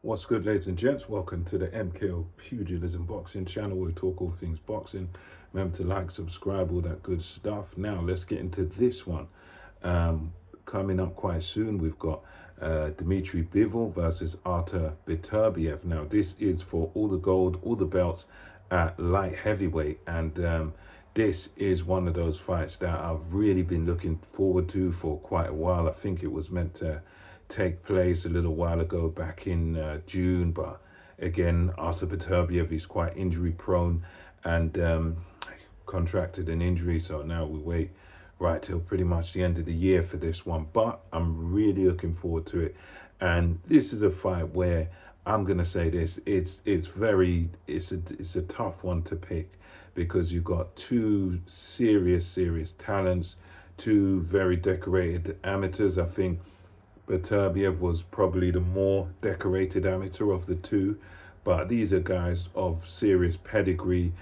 What's good, ladies and gents? Welcome to the MKO Pugilism Boxing channel where we talk all things boxing. Remember to like, subscribe, all that good stuff. Now, let's get into this one. Coming up quite soon, we've got Dmitry Bivol versus Artur Beterbiev. Now, this is for all the gold, all the belts at light heavyweight. And this is one of those fights that I've really been looking forward to for quite a while. I think it was meant to take place a little while ago back in June, but again, Artur Beterbiev is quite injury prone and contracted an injury, so now we wait right till pretty much the end of the year for this one. But I'm really looking forward to it, and this is a fight where I'm gonna say this: it's a tough one to pick because you've got two serious talents, two very decorated amateurs. I think Beterbiev was probably the more decorated amateur of the two, but these are guys of serious pedigree.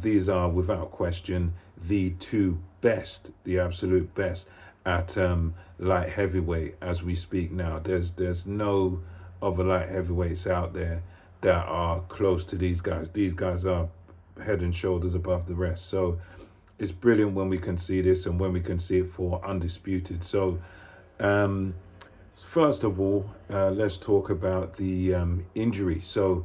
These are, without question, the two best, the absolute best at light heavyweight as we speak now. There's no other light heavyweights out there that are close to these guys. These guys are head and shoulders above the rest. So it's brilliant when we can see this and when we can see it for undisputed. So first of all, let's talk about the injury. So,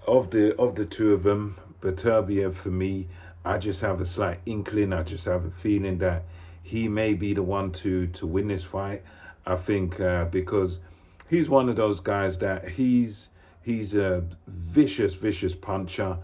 of the two of them, Beterbiev, for me, I just have a slight inkling. I just have a feeling that he may be the one to win this fight. I think because he's one of those guys that he's a vicious puncher.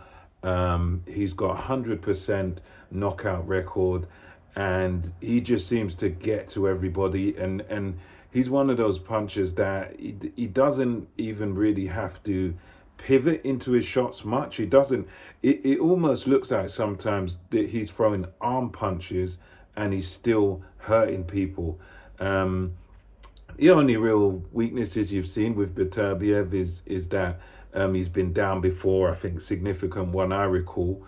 He's got 100% knockout record, and he just seems to get to everybody. And he's one of those punchers that he doesn't even really have to pivot into his shots much. He doesn't. It almost looks like sometimes that he's throwing arm punches and he's still hurting people. The only real weaknesses you've seen with Beterbiev is that he's been down before. I think significant one I recall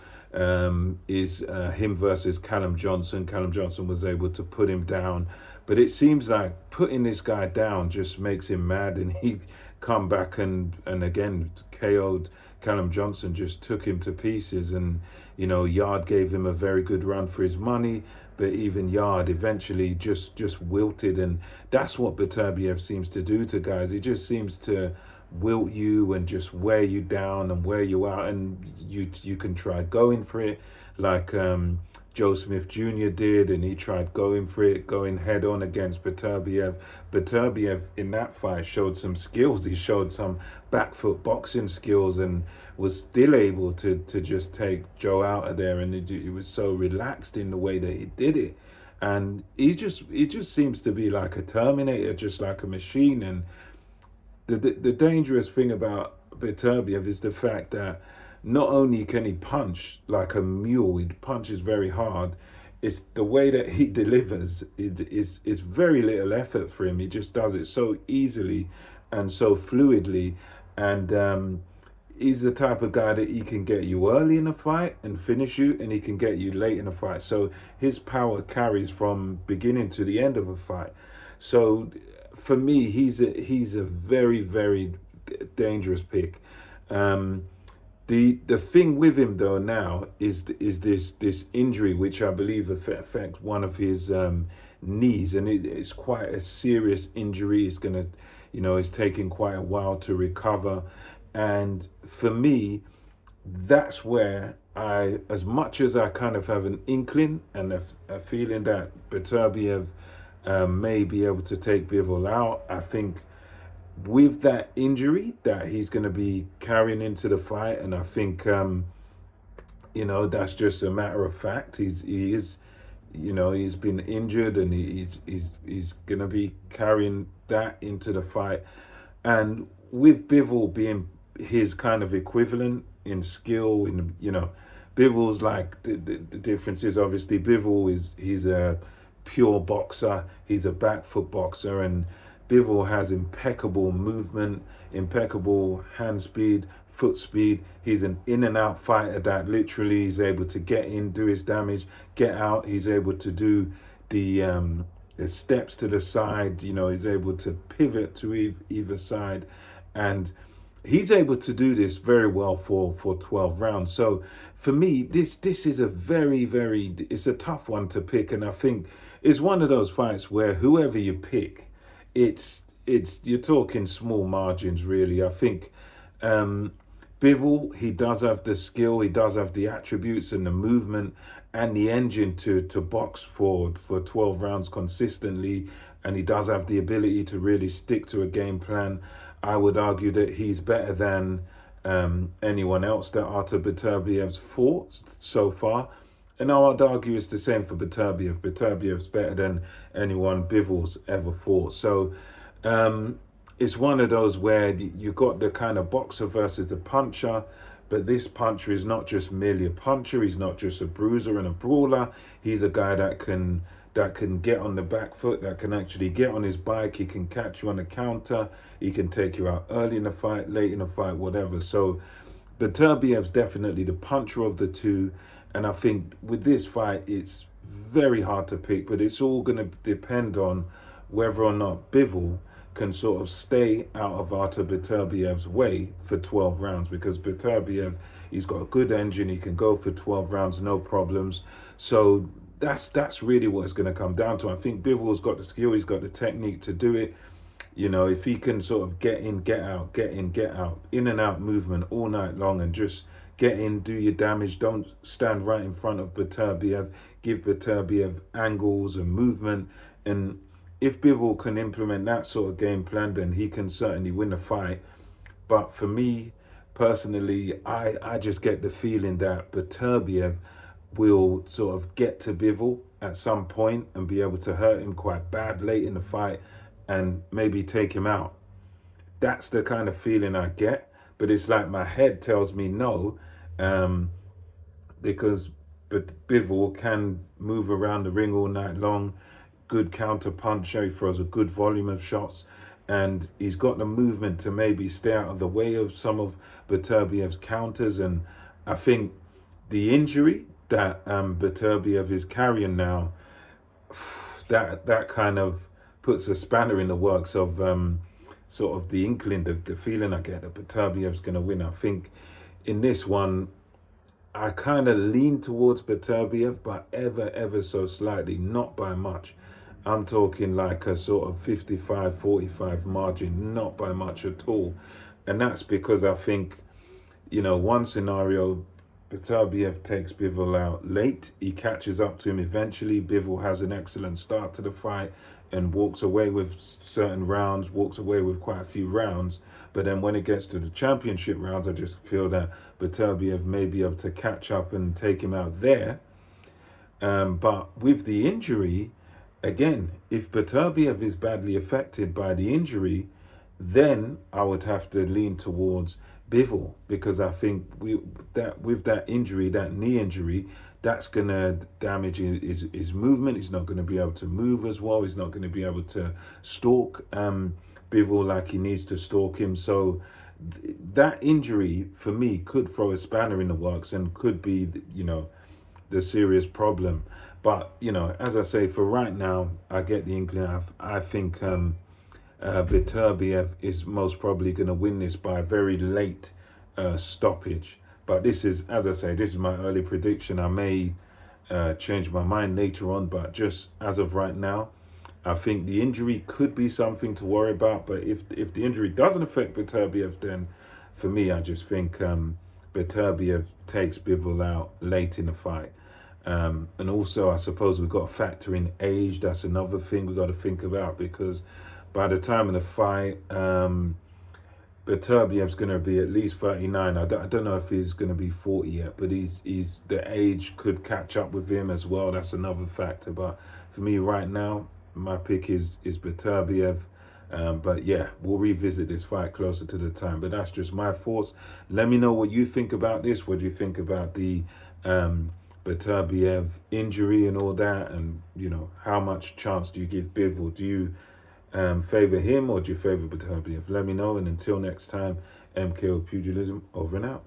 is him versus Callum Johnson. Callum Johnson was able to put him down, but it seems like putting this guy down just makes him mad, and he come back and again KO'd Callum Johnson, just took him to pieces. And Yard gave him a very good run for his money, but even Yard eventually just wilted. And that's what Beterbiev seems to do to guys. He just seems to wilt you and just wear you down and wear you out, and you can try going for it like Joe Smith Jr. did, and he tried going for it, going head on against Beterbiev. Beterbiev in that fight showed some skills. He showed some back foot boxing skills and was still able to just take Joe out of there, and he was so relaxed in the way that he did it. And he just seems to be like a Terminator, just like a machine. And the dangerous thing about Beterbiev is the fact that not only can he punch like a mule, he punches very hard. It's the way that he delivers. It's very little effort for him. He just does it so easily and so fluidly. And he's the type of guy that he can get you early in a fight and finish you, and he can get you late in a fight. So his power carries from beginning to the end of a fight. So for me, he's a very dangerous pick. The thing with him though now is this injury, which I believe affects one of his knees, and it's quite a serious injury. It's gonna, it's taking quite a while to recover. And for me, that's where as much as I kind of have an inkling and a feeling that Beterbiev may be able to take Bivol out, I think with that injury that he's going to be carrying into the fight, and I think that's just a matter of fact. He is he's been injured, and he's going to be carrying that into the fight. And with Bivol being his kind of equivalent in skill, Bivol's like the difference is obviously he's a pure boxer. He's a back foot boxer, and Bivol has impeccable movement, impeccable hand speed, foot speed. He's an in and out fighter that literally is able to get in, do his damage, get out. He's able to do the steps to the side. He's able to pivot to either side. And he's able to do this very well for 12 rounds. So for me, this is a it's a tough one to pick. And I think it's one of those fights where whoever you pick, you're talking small margins, really. I think Bivol, he does have the skill, he does have the attributes and the movement and the engine to box for 12 rounds consistently, and he does have the ability to really stick to a game plan. I would argue that he's better than anyone else that Artur Beterbiev's fought so far. And I would argue it's the same for Beterbiev. Beterbiev's better than anyone Bivol's ever fought. So it's one of those where you got the kind of boxer versus the puncher, but this puncher is not just merely a puncher. He's not just a bruiser and a brawler. He's a guy that can get on the back foot, that can actually get on his bike. He can catch you on the counter. He can take you out early in the fight, late in the fight, whatever. So Beterbiev's definitely the puncher of the two. And I think with this fight, it's very hard to pick, but it's all going to depend on whether or not Bivol can sort of stay out of Artur Beterbiev's way for 12 rounds, because Beterbiev, he's got a good engine. He can go for 12 rounds, no problems. So that's really what it's going to come down to. I think Bivol's got the skill. He's got the technique to do it. You know, if he can sort of get in, get out, get in, get out, in and out movement all night long, and just get in, do your damage. Don't stand right in front of Beterbiev. Give Beterbiev angles and movement. And if Bivol can implement that sort of game plan, then he can certainly win the fight. But for me, personally, I just get the feeling that Beterbiev will sort of get to Bivol at some point and be able to hurt him quite bad late in the fight and maybe take him out. That's the kind of feeling I get. But it's like my head tells me no, because Bivol can move around the ring all night long. Good counter puncher, he throws a good volume of shots, and he's got the movement to maybe stay out of the way of some of Beterbiev's counters. And I think the injury that Beterbiev is carrying now, that kind of puts a spanner in the works of sort of the inkling, the feeling I get that Beterbiev's going to win. I think in this one, I kind of lean towards Beterbiev, but ever so slightly, not by much. I'm talking like a sort of 55-45 margin, not by much at all. And that's because I think, you know, one scenario, Beterbiev takes Bivol out late. He catches up to him eventually. Bivol has an excellent start to the fight and walks away with certain rounds, walks away with quite a few rounds. But then when it gets to the championship rounds, I just feel that Beterbiev may be able to catch up and take him out there. But with the injury, again, if Beterbiev is badly affected by the injury, then I would have to lean towards Bivol, because I think with that injury, that knee injury, that's going to damage his movement. He's not going to be able to move as well. He's not going to be able to stalk Bivol like he needs to stalk him. So that injury, for me, could throw a spanner in the works and could be, you know, the serious problem. But, you know, as I say, for right now, I get the inkling. I think Beterbiev is most probably going to win this by a very late stoppage. But this is, as I say, this is my early prediction. I may change my mind later on, but just as of right now, I think the injury could be something to worry about. But if the injury doesn't affect Beterbiev, then for me, I just think Beterbiev takes Bivol out late in the fight. And also, I suppose we've got to factor in age. That's another thing we've got to think about, because by the time of the fight, Beterbiev's going to be at least 39. I don't know if he's going to be 40 yet, but he's the age could catch up with him as well. That's another factor. But for me right now, my pick is Beterbiev. But yeah, we'll revisit this fight closer to the time. But that's just my thoughts. Let me know what you think about this. What do you think about the Beterbiev injury and all that? And, you know, how much chance do you give Bivol? Do you favor him or do you favor Beterbiev? Let me know. And until next time, MKO Pugilism, over and out.